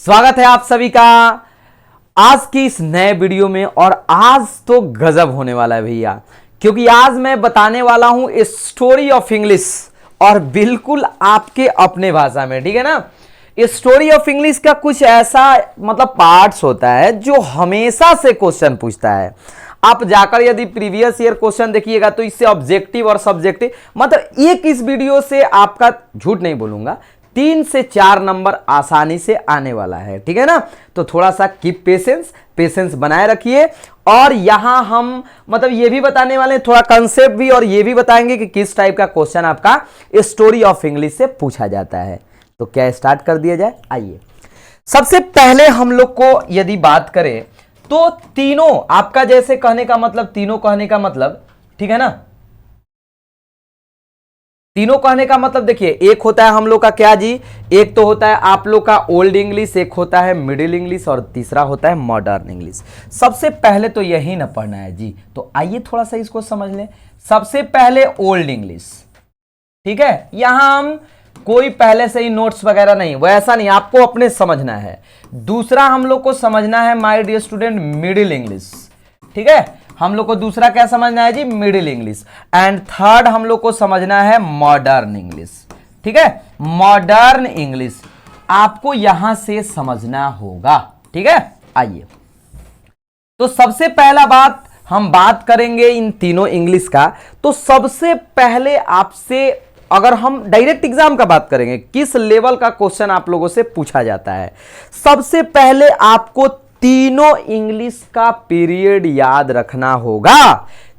स्वागत है आप सभी का आज की इस नए वीडियो में। और आज तो गजब होने वाला है भैया, क्योंकि आज मैं बताने वाला हूं स्टोरी ऑफ इंग्लिश और बिल्कुल आपके अपने भाषा में। ठीक है ना। स्टोरी ऑफ इंग्लिश का कुछ ऐसा मतलब पार्ट्स होता है जो हमेशा से क्वेश्चन पूछता है। आप जाकर यदि प्रीवियस ईयर क्वेश्चन देखिएगा तो इससे ऑब्जेक्टिव और सब्जेक्टिव मतलब एक इस वीडियो से आपका, झूठ नहीं बोलूंगा, 3 से 4 नंबर आसानी से आने वाला है। ठीक है ना। तो थोड़ा सा कीप पेशेंस बनाए रखिए। और यहां हम मतलब ये भी बताने वाले हैं, थोड़ा कंसेप्ट भी, और ये भी बताएंगे कि किस टाइप का क्वेश्चन आपका स्टोरी ऑफ इंग्लिश से पूछा जाता है। तो क्या स्टार्ट कर दिया जाए। आइए, सबसे पहले हम लोग को यदि बात करें तो तीनों, आपका जैसे कहने का मतलब, तीनों कहने का मतलब, ठीक है ना, तीनों कहने का मतलब देखिए, एक होता है हम लोग का क्या जी, एक तो होता है आप लोग का ओल्ड इंग्लिश, एक होता है मिडिल इंग्लिश और तीसरा होता है मॉडर्न इंग्लिश। सबसे पहले तो यही ना पढ़ना है जी। तो आइए थोड़ा सा इसको समझ लें। सबसे पहले ओल्ड इंग्लिश, ठीक है। यहां हम कोई पहले से ही नोट्स वगैरह नहीं, वैसा नहीं, आपको अपने समझना है। दूसरा हम लोग को समझना है my dear student middle English, ठीक है। हम लोग को दूसरा क्या समझना है जी, मिडिल इंग्लिश। एंड थर्ड हम लोग को समझना है मॉडर्न इंग्लिश, ठीक है। मॉडर्न इंग्लिश आपको यहां से समझना होगा, ठीक है। आइए, तो सबसे पहला बात हम बात करेंगे इन तीनों इंग्लिश का। तो सबसे पहले आपसे, अगर हम डायरेक्ट एग्जाम का बात करेंगे, किस लेवल का क्वेश्चन आप लोगों से पूछा जाता है, सबसे पहले आपको तीनों इंग्लिश का पीरियड याद रखना होगा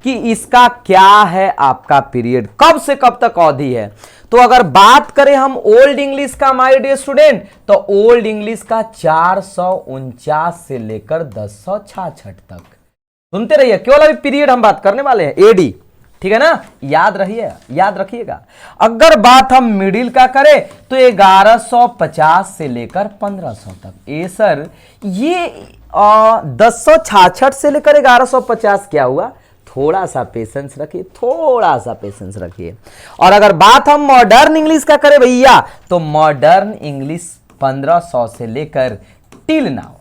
कि इसका क्या है आपका पीरियड, कब से कब तक अवधि है। तो अगर बात करें हम ओल्ड इंग्लिश का माय डियर स्टूडेंट, तो ओल्ड इंग्लिश का 449 से लेकर 1066 तक। सुनते रहिए, केवल अभी पीरियड हम बात करने वाले हैं, एडी, ठीक है ना। याद रखिएगा। अगर बात हम मिडिल का करें तो 1150 से लेकर 1500 तक। ए सर, ये 1066 से लेकर 1150 क्या हुआ, थोड़ा सा पेशेंस रखिए, और अगर बात हम मॉडर्न इंग्लिश का करें भैया, तो मॉडर्न इंग्लिश 1500 से लेकर टिल नाउ,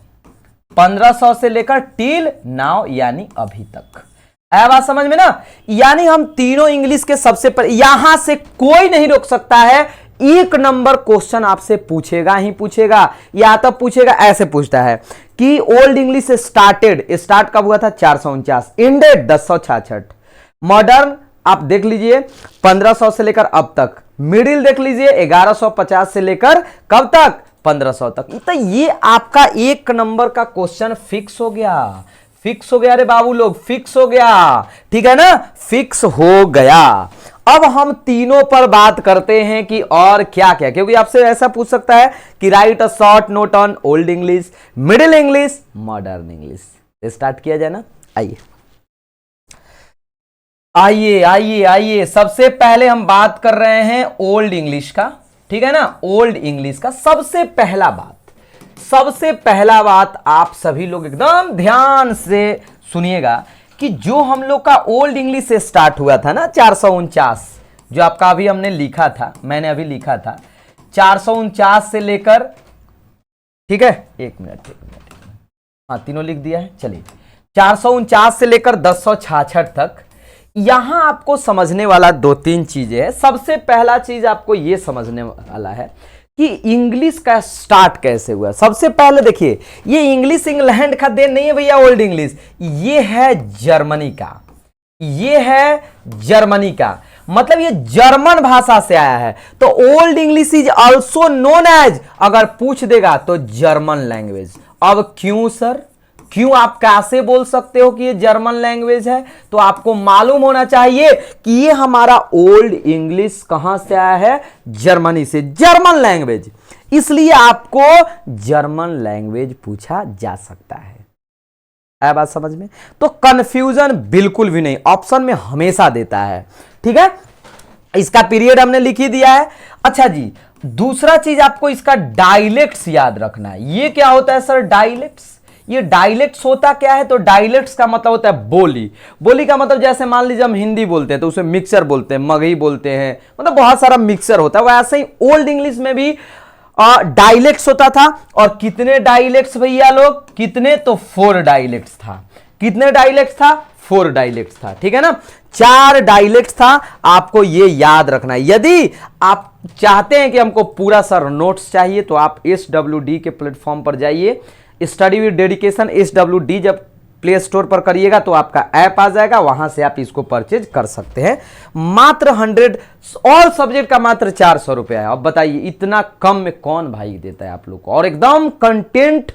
1500 से लेकर टिल नाउ यानी अभी तक। है बात समझ में ना। यानी हम तीनों इंग्लिश के सबसे पहले, यहां से कोई नहीं रोक सकता है। एक नंबर क्वेश्चन आपसे पूछेगा ही पूछेगा, या तो पूछेगा, ऐसे पूछता है कि ओल्ड इंग्लिश स्टार्ट कब हुआ था, 449, एंडेड 1066। मॉडर्न आप देख लीजिए 1500 से लेकर अब तक। मिडिल देख लीजिए 1150 से लेकर कब तक, 1500 तक। तो ये आपका एक नंबर का क्वेश्चन फिक्स हो गया अरे बाबू लोग, फिक्स हो गया, ठीक है ना, फिक्स हो गया। अब हम तीनों पर बात करते हैं कि और क्या क्या, क्योंकि आपसे ऐसा पूछ सकता है कि right a short note on old English, middle English, modern English. Start किया जाए ना। आइए, सबसे पहले हम बात कर रहे हैं ओल्ड इंग्लिश का, ठीक है ना। ओल्ड इंग्लिश का सबसे पहला बात आप सभी लोग एकदम ध्यान से सुनिएगा कि जो हम लोग का ओल्ड इंग्लिश से स्टार्ट हुआ था ना, 449, जो आपका अभी हमने लिखा था, मैंने अभी लिखा था 449 से लेकर, ठीक है, एक मिनट, हाँ तीनों लिख दिया है, चलिए 449 से लेकर 1066 तक। यहां आपको समझने वाला 2-3 चीजें हैं। सबसे पहला चीज आपको यह समझने वाला है कि इंग्लिश का स्टार्ट कैसे हुआ। सबसे पहले देखिए, ये इंग्लिश इंग्लैंड का देन नहीं है भैया, ओल्ड इंग्लिश, ये है जर्मनी का, मतलब ये जर्मन भाषा से आया है। तो old English is also known as, अगर पूछ देगा तो जर्मन लैंग्वेज। अब क्यों सर, क्यों आप कैसे बोल सकते हो कि ये जर्मन लैंग्वेज है, तो आपको मालूम होना चाहिए कि ये हमारा ओल्ड इंग्लिश कहां से आया है, जर्मनी से, जर्मन लैंग्वेज, इसलिए आपको जर्मन लैंग्वेज पूछा जा सकता है बात समझ में। तो कंफ्यूजन बिल्कुल भी नहीं, ऑप्शन में हमेशा देता है, ठीक है। इसका पीरियड हमने लिख ही दिया है। अच्छा जी, दूसरा चीज आपको इसका डायलेक्ट्स याद रखना है। ये क्या होता है सर, डायलेक्ट्स, ये डायलेक्ट्स होता क्या है, तो डायलेक्ट्स का मतलब होता है बोली का मतलब, जैसे मान लीजिए हम हिंदी बोलते हैं तो उसे मिक्सर बोलते हैं, मगही बोलते हैं, मतलब बहुत सारा मिक्सर होता है। वैसे ही ओल्ड इंग्लिश में भी डायलेक्ट्स होता था। और कितने डायलेक्ट्स भैया लोग, कितने, तो 4 डायलेक्ट्स था। कितने डायलेक्ट्स था, 4 डायलेक्ट्स था, ठीक है ना, 4 डायलेक्ट्स था। आपको ये याद रखना है। यदि आप चाहते हैं कि हमको पूरा सर नोट्स चाहिए तो आप SWD के प्लेटफॉर्म पर जाइए, स्टडी विद डेडिकेशन SWD जब प्ले स्टोर पर करिएगा तो आपका ऐप आ जाएगा, वहां से आप इसको परचेज कर सकते हैं। मात्र 100 ऑल सब्जेक्ट का मात्र 400 रुपया है। अब बताइए इतना कम में कौन भाई देता है आप लोग को, और एकदम कंटेंट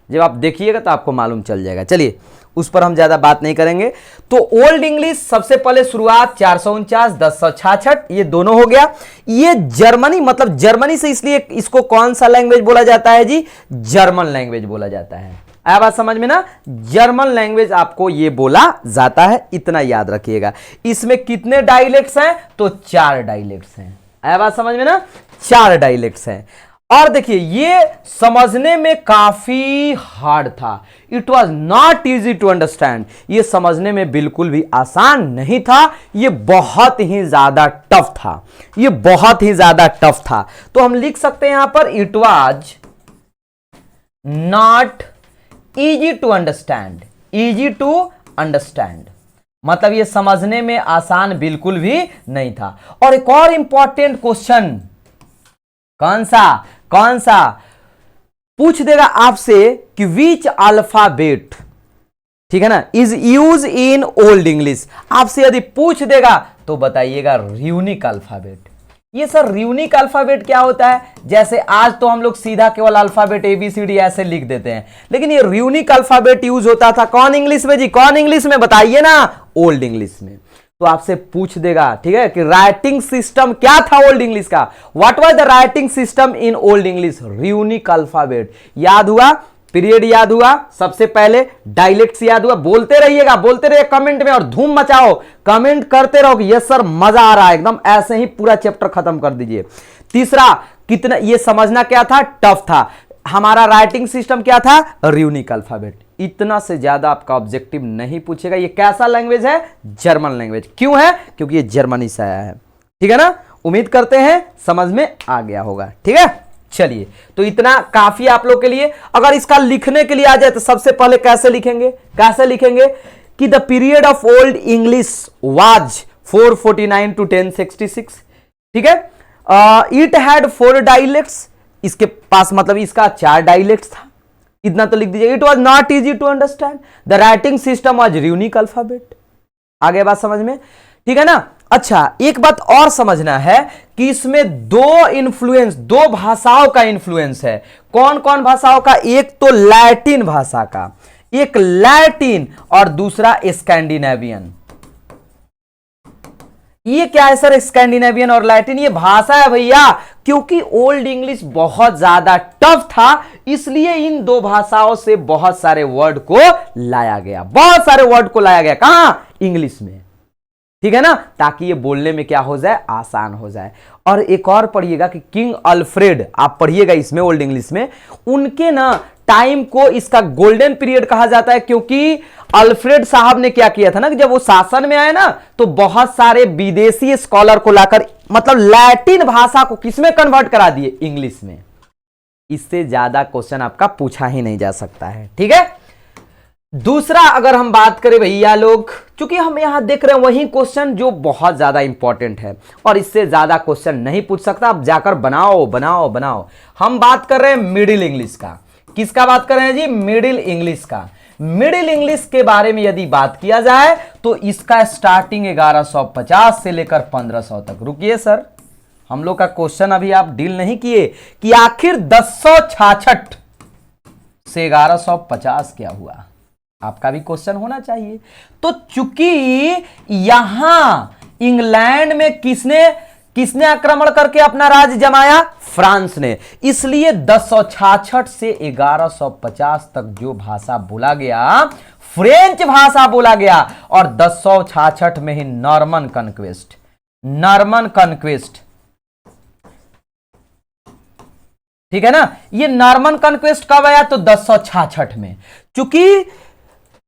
जब आप देखिएगा तो आपको मालूम चल जाएगा। चलिए उस पर हम ज्यादा बात नहीं करेंगे। तो ओल्ड इंग्लिश सबसे पहले शुरुआत 449, 1066, ये दोनों हो गया। ये जर्मनी, मतलब जर्मनी से, इसलिए इसको कौन सा लैंग्वेज बोला जाता है जी, जर्मन लैंग्वेज बोला जाता है। आया बात समझ में ना, जर्मन लैंग्वेज आपको ये बोला जाता है, इतना याद रखिएगा। इसमें कितने डायलेक्ट्स हैं, तो 4 डायलेक्ट्स हैं। आया बात समझ में ना, 4 डायलेक्ट्स हैं। और देखिए ये समझने में काफी हार्ड था, it was not easy to understand. ये समझने में बिल्कुल भी आसान नहीं था, ये बहुत ही ज्यादा टफ था, ये बहुत ही ज्यादा टफ था। तो हम लिख सकते हैं यहां पर it was not easy to understand, easy to understand, मतलब ये समझने में आसान बिल्कुल भी नहीं था। और एक और इंपॉर्टेंट क्वेश्चन, कौन सा पूछ देगा आपसे कि विच अल्फाबेट, ठीक है ना, is use in old English. आपसे यदि पूछ देगा तो बताइएगा र्यूनिक अल्फाबेट। ये सर र्यूनिक अल्फाबेट क्या होता है, जैसे आज तो हम लोग सीधा केवल अल्फाबेट ABCD ऐसे लिख देते हैं, लेकिन ये र्यूनिक अल्फाबेट यूज होता था कौन इंग्लिश में जी, कौन इंग्लिश में, बताइए ना, ओल्ड इंग्लिश में। तो आपसे पूछ देगा, ठीक है, कि राइटिंग सिस्टम क्या था ओल्ड इंग्लिश का, what was the writing system in old English, runic alphabet. याद हुआ, पीरियड याद हुआ, सबसे पहले डायलेक्ट्स याद हुआ। बोलते रहिएगा, बोलते रहिए कमेंट में, और धूम मचाओ, कमेंट करते रहो कि यस सर मजा आ रहा है, एकदम ऐसे ही पूरा चैप्टर खत्म कर दीजिए। तीसरा, कितना ये समझना क्या था, टफ था। हमारा राइटिंग सिस्टम क्या था, र्यूनिक अल्फाबेट। इतना से ज्यादा आपका ऑब्जेक्टिव नहीं पूछेगा। ये कैसा लैंग्वेज है, जर्मन लैंग्वेज। क्यों है, क्योंकि ये जर्मनी से आया है, ठीक है ना। उम्मीद करते हैं समझ में आ गया होगा, ठीक है। चलिए तो इतना काफी आप लोग के लिए। अगर इसका लिखने के लिए आ जाए तो सबसे पहले कैसे लिखेंगे, कि the period of old English was 449 to 1066, ठीक है। इट हैड 4 डायलेक्ट्स, इसके पास मतलब इसका 4 डायलेक्ट्स था, इतना तो लिख दीजिए। It was not easy to understand, the writing system was runic alphabet. आगे बात समझ में, ठीक है ना। अच्छा एक बात और समझना है कि इसमें 2 भाषाओं का इंफ्लुएंस है। कौन कौन भाषाओं का, एक तो लैटिन भाषा का, एक लैटिन और दूसरा स्कैंडिनेवियन। ये क्या है सर, स्कैंडिनेवियन और लैटिन, ये भाषा है भैया, क्योंकि ओल्ड इंग्लिश बहुत ज्यादा टफ था, इसलिए इन 2 भाषाओं से बहुत सारे वर्ड को लाया गया, बहुत सारे वर्ड को लाया गया। कहां, इंग्लिश में, ठीक है ना, ताकि ये बोलने में क्या हो जाए, आसान हो जाए। और एक और पढ़िएगा कि किंग अल्फ्रेड, आप पढ़िएगा इसमें ओल्ड इंग्लिश में, उनके ना टाइम को इसका गोल्डन पीरियड कहा जाता है, क्योंकि अल्फ्रेड साहब ने क्या किया था ना कि जब वो शासन में आए ना तो बहुत सारे विदेशी स्कॉलर को लाकर, मतलब लैटिन भाषा को किसमें कन्वर्ट करा दिए, इंग्लिश में। इससे ज्यादा क्वेश्चन आपका पूछा ही नहीं जा सकता है, ठीक है। दूसरा अगर हम बात करें भैया लोग, चूंकि हम यहां देख रहे हैं वही क्वेश्चन जो बहुत ज्यादा इंपॉर्टेंट है और इससे ज्यादा क्वेश्चन नहीं पूछ सकता, आप जाकर बनाओ। हम बात कर रहे हैं मिडिल इंग्लिश का। किसका बात कर रहे हैं जी, मिडिल इंग्लिश का। मिडिल इंग्लिश के बारे में यदि बात किया जाए तो इसका स्टार्टिंग 1150 से लेकर 1500 तक। रुकिए सर, हम लोग का क्वेश्चन अभी आप डील नहीं किए कि आखिर 1066 से 1150 क्या हुआ, आपका भी क्वेश्चन होना चाहिए। तो चूंकि यहां इंग्लैंड में किसने आक्रमण करके अपना राज्य जमाया, फ्रांस ने, इसलिए 1066 से 1150 तक जो भाषा बोला गया फ्रेंच भाषा बोला गया, और 1066 में ही नॉर्मन कन्क्वेस्ट, ठीक है ना। ये नॉर्मन कन्क्वेस्ट कब आया, तो 1066 में। चूंकि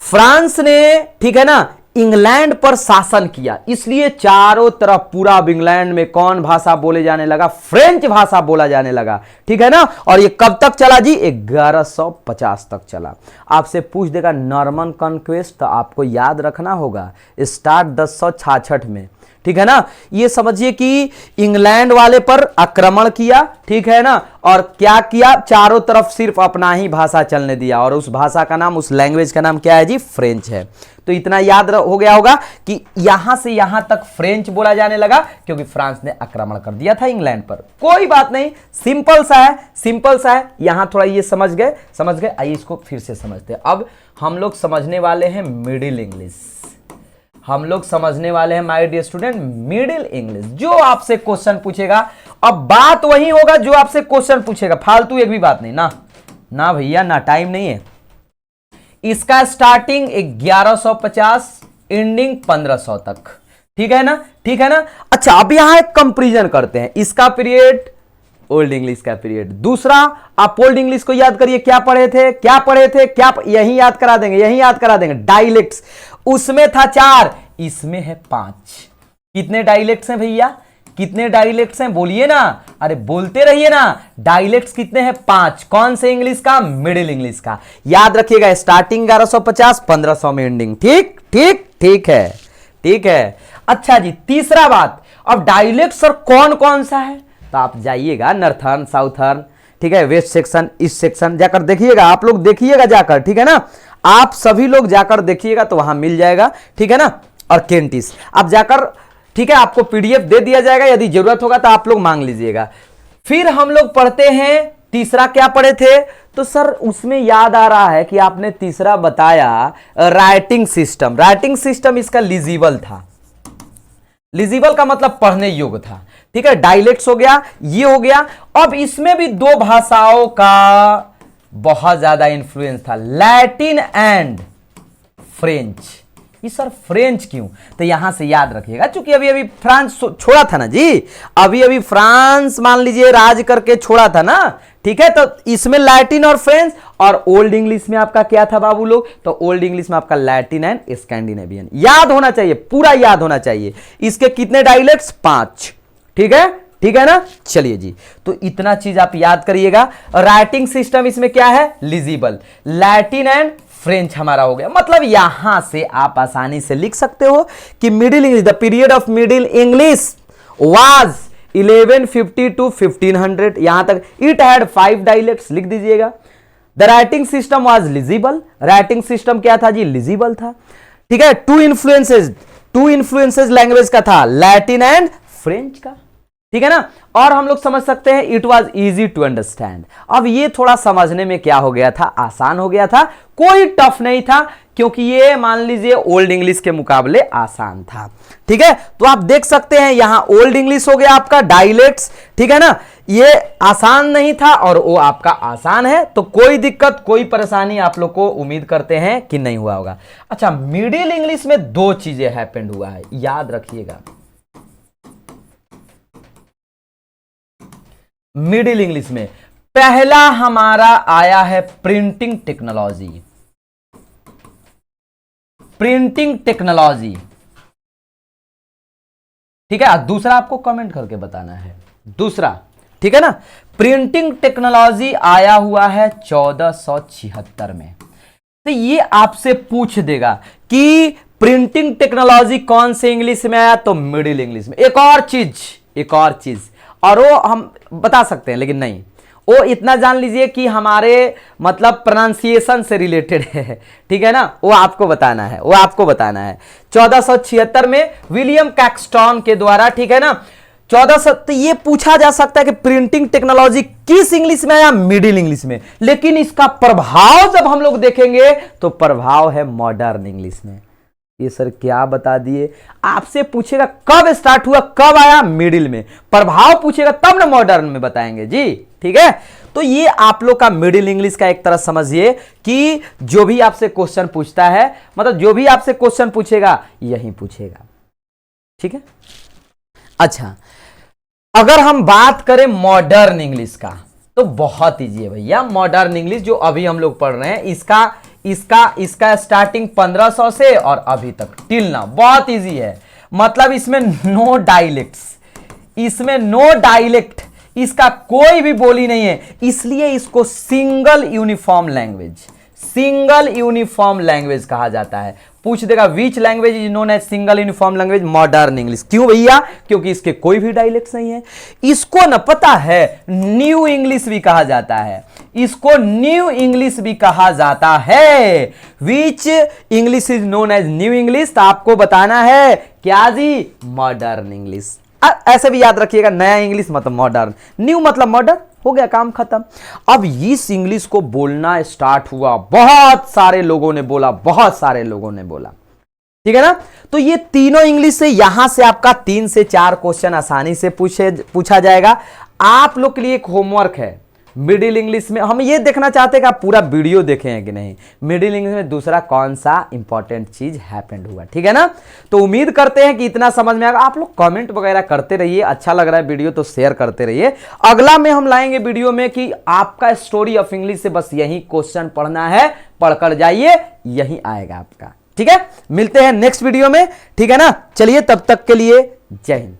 फ्रांस ने, ठीक है ना, इंग्लैंड पर शासन किया, इसलिए चारों तरफ पूरा अब इंग्लैंड में कौन भाषा बोले जाने लगा, फ्रेंच भाषा बोला जाने लगा, ठीक है ना। और ये कब तक चला जी, 1150 तक चला। आपसे पूछ देगा नॉर्मन कॉन्क्वेस्ट, तो आपको याद रखना होगा स्टार्ट 1066 में, ठीक है ना। ये समझिए कि इंग्लैंड वाले पर आक्रमण किया, ठीक है ना, और क्या किया, चारों तरफ सिर्फ अपना ही भाषा चलने दिया, और उस भाषा का नाम, उस लैंग्वेज का नाम क्या है जी, फ्रेंच है। तो इतना याद हो गया होगा कि यहां से यहां तक फ्रेंच बोला जाने लगा, क्योंकि फ्रांस ने आक्रमण कर दिया था इंग्लैंड पर। कोई बात नहीं, सिंपल सा है, सिंपल सा है। यहां थोड़ा ये समझ गए। आइए इसको फिर से समझते हैं। अब हम लोग समझने वाले हैं मिडिल इंग्लिश, हम लोग समझने वाले हैं my dear student middle English. जो आपसे क्वेश्चन पूछेगा, अब बात वही होगा जो आपसे क्वेश्चन पूछेगा, फालतू एक भी बात नहीं ना, ना भैया, ना टाइम नहीं है। इसका स्टार्टिंग 1150, एंडिंग 1500 तक, ठीक है ना, ठीक है ना। अच्छा, अब यहां एक कंपैरिजन करते हैं, इसका पीरियड, ओल्ड इंग्लिश का पीरियड। दूसरा, आप ओल्ड इंग्लिश को याद करिए, क्या पढ़े थे, यही याद करा देंगे, डायलेक्ट्स। उसमें था 4, इसमें है 5। कितने डायलेक्ट्स हैं भैया, कितने डायलेक्ट्स हैं, बोलिए ना, अरे बोलते रहिए ना। डायलेक्ट्स कितने हैं, 5। कौन से इंग्लिश का, मिडिल इंग्लिश का। याद रखिएगा, स्टार्टिंग 1150, 1500 में एंडिंग। ठीक ठीक ठीक है, ठीक है। अच्छा जी, तीसरा बात, अब डायलेक्ट सर कौन कौन सा है, तो आप जाइएगा नॉर्थर्न, साउथर्न, ठीक है, वेस्ट सेक्शन, ईस्ट सेक्शन, जाकर देखिएगा, आप लोग देखिएगा जाकर, ठीक है ना, आप सभी लोग जाकर देखिएगा तो वहां मिल जाएगा, ठीक है ना। और केंटिस आप जाकर, ठीक है, आपको पीडीएफ दे दिया जाएगा, यदि जरूरत होगा तो आप लोग मांग लीजिएगा। फिर हम लोग पढ़ते हैं, तीसरा क्या पढ़े थे, तो सर उसमें याद आ रहा है कि आपने तीसरा बताया राइटिंग सिस्टम। राइटिंग सिस्टम इसका लिजिबल था, लिजिबल का मतलब पढ़ने योग्य था, ठीक है। डायलेक्ट्स हो गया, ये हो गया। अब इसमें भी 2 भाषाओं का बहुत ज्यादा इंफ्लुएंस था, लैटिन एंड फ्रेंच। ये सर फ्रेंच क्यों, तो यहां से याद रखिएगा, क्योंकि अभी अभी फ्रांस छोड़ा था ना जी, अभी अभी फ्रांस मान लीजिए राज करके छोड़ा था ना, ठीक है। तो इसमें लैटिन और फ्रेंच, और ओल्ड इंग्लिश में आपका क्या था बाबू लोग, तो ओल्ड इंग्लिश में आपका लैटिन एंड स्कैंडिनेवियन। याद होना चाहिए, पूरा याद होना चाहिए। इसके कितने डायलेक्ट्स, 5, ठीक है, ठीक है ना। चलिए जी, तो इतना चीज आप याद करिएगा। राइटिंग सिस्टम इसमें क्या है, लिजिबल, लैटिन एंड फ्रेंच हमारा हो गया। मतलब यहां से आप आसानी से लिख सकते हो कि middle English, the period of middle English was 1150 to 1500, यहां तक। इट हैड 5 डायलेक्ट्स, लिख दीजिएगा। The writing system was legible, writing system क्या था जी, लिजिबल था, ठीक है। टू इन्फ्लुएंसेस लैंग्वेज का था, लैटिन एंड फ्रेंच का, ठीक है ना। और हम लोग समझ सकते हैं it was easy to understand. अब ये थोड़ा समझने में क्या हो गया था, आसान हो गया था, कोई टफ नहीं था, क्योंकि ये मान लीजिए ओल्ड इंग्लिश के मुकाबले आसान था, ठीक है। तो आप देख सकते हैं यहां ओल्ड इंग्लिश हो गया आपका, डायलेक्ट्स, ठीक है ना, ये आसान नहीं था और वो आपका आसान है, तो कोई दिक्कत, कोई परेशानी आप लोग को उम्मीद करते हैं कि नहीं हुआ होगा। अच्छा, मिडिल इंग्लिश में 2 चीजें हैपेंड हुआ है, याद रखिएगा। मिडिल इंग्लिश में पहला हमारा आया है प्रिंटिंग टेक्नोलॉजी, प्रिंटिंग टेक्नोलॉजी, ठीक है। दूसरा आपको कमेंट करके बताना है, दूसरा, ठीक है ना। प्रिंटिंग टेक्नोलॉजी आया हुआ है 1476 में। तो ये आपसे पूछ देगा कि प्रिंटिंग टेक्नोलॉजी कौन से इंग्लिश में आया, तो मिडिल इंग्लिश में। एक और चीज, और वो हम बता सकते हैं लेकिन नहीं, वो इतना जान लीजिए कि हमारे मतलब प्रोनाउंसिएशन से रिलेटेड है, ठीक है ना, वो आपको बताना है, 1476 में विलियम कैक्सटन के द्वारा, ठीक है ना। 1400, तो ये पूछा जा सकता है कि प्रिंटिंग टेक्नोलॉजी किस इंग्लिश में आया, मिडिल इंग्लिश में, लेकिन इसका प्रभाव जब हम लोग देखेंगे तो प्रभाव है मॉडर्न इंग्लिश में। ये सर क्या बता दिए, आपसे पूछेगा कब स्टार्ट हुआ, कब आया, मिडिल में। प्रभाव पूछेगा तब ना मॉडर्न में बताएंगे जी, ठीक है। तो ये आप लोग का मिडिल इंग्लिश का एक तरह समझिए कि जो भी आपसे क्वेश्चन पूछता है, मतलब जो भी आपसे क्वेश्चन पूछेगा यही पूछेगा, ठीक है। अच्छा, अगर हम बात करें मॉडर्न इंग्लिश का, तो बहुत ईजी है भैया। मॉडर्न इंग्लिश जो अभी हम लोग पढ़ रहे हैं, इसका इसका इसका स्टार्टिंग 1500 से और अभी तक टिल ना, बहुत इजी है। मतलब इसमें नो डायलेक्ट्स, इसमें नो डायलेक्ट, इसका कोई भी बोली नहीं है, इसलिए इसको single uniform language, single uniform language कहा जाता है। पूछ देगा which language is known as single uniform language, modern English. क्यों भैया? क्योंकि इसके कोई भी डायलेक्ट नहीं है। इसको न पता है न्यू इंग्लिश भी कहा जाता है, इसको न्यू इंग्लिश भी कहा जाता है। Which English is known as new English, तो आपको बताना है क्या जी? Modern English. ऐसे भी याद रखिएगा, नया इंग्लिश मतलब मॉडर्न, न्यू मतलब मॉडर्न, हो गया काम खत्म। अब इस इंग्लिश को बोलना स्टार्ट हुआ, बहुत सारे लोगों ने बोला, बहुत सारे लोगों ने बोला, ठीक है ना। तो ये तीनों इंग्लिश से यहां से आपका 3 से 4 क्वेश्चन आसानी से पूछा जाएगा। आप लोग के लिए एक होमवर्क है मिडिल इंग्लिश में, हम ये देखना चाहते हैं कि आप पूरा वीडियो देखे हैं कि नहीं। मिडिल इंग्लिश में दूसरा कौन सा इंपॉर्टेंट चीज हैपेंड हुआ, ठीक है ना। तो उम्मीद करते हैं कि इतना समझ में आएगा। आप लोग कमेंट वगैरह करते रहिए, अच्छा लग रहा है वीडियो तो शेयर करते रहिए। अगला में हम लाएंगे वीडियो में कि आपका स्टोरी ऑफ इंग्लिश से बस यही क्वेश्चन पढ़ना है, पढ़कर जाइए, यही आएगा आपका, ठीक है। मिलते हैं नेक्स्ट वीडियो में, ठीक है ना। चलिए तब तक के लिए जय हिंद।